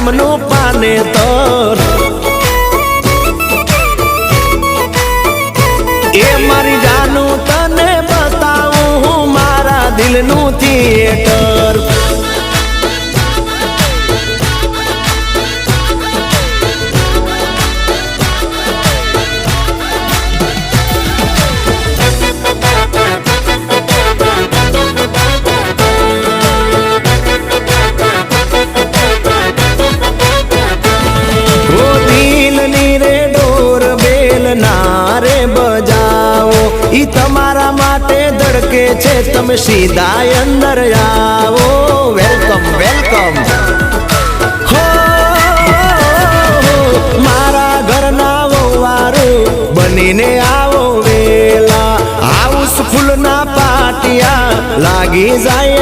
પ્રેમનું પાનેતર એ મારી જાનું તને બતાવું હું મારા દિલનું થિયેટર ઈ તમારા માટે ધડકે છે તમે સીધા અંદર આવો વેલકમ વેલકમ હો મારા ઘરના વવારું બનીને આવો વેલા હાઉસફુલ ના પાટિયા લાગી જાય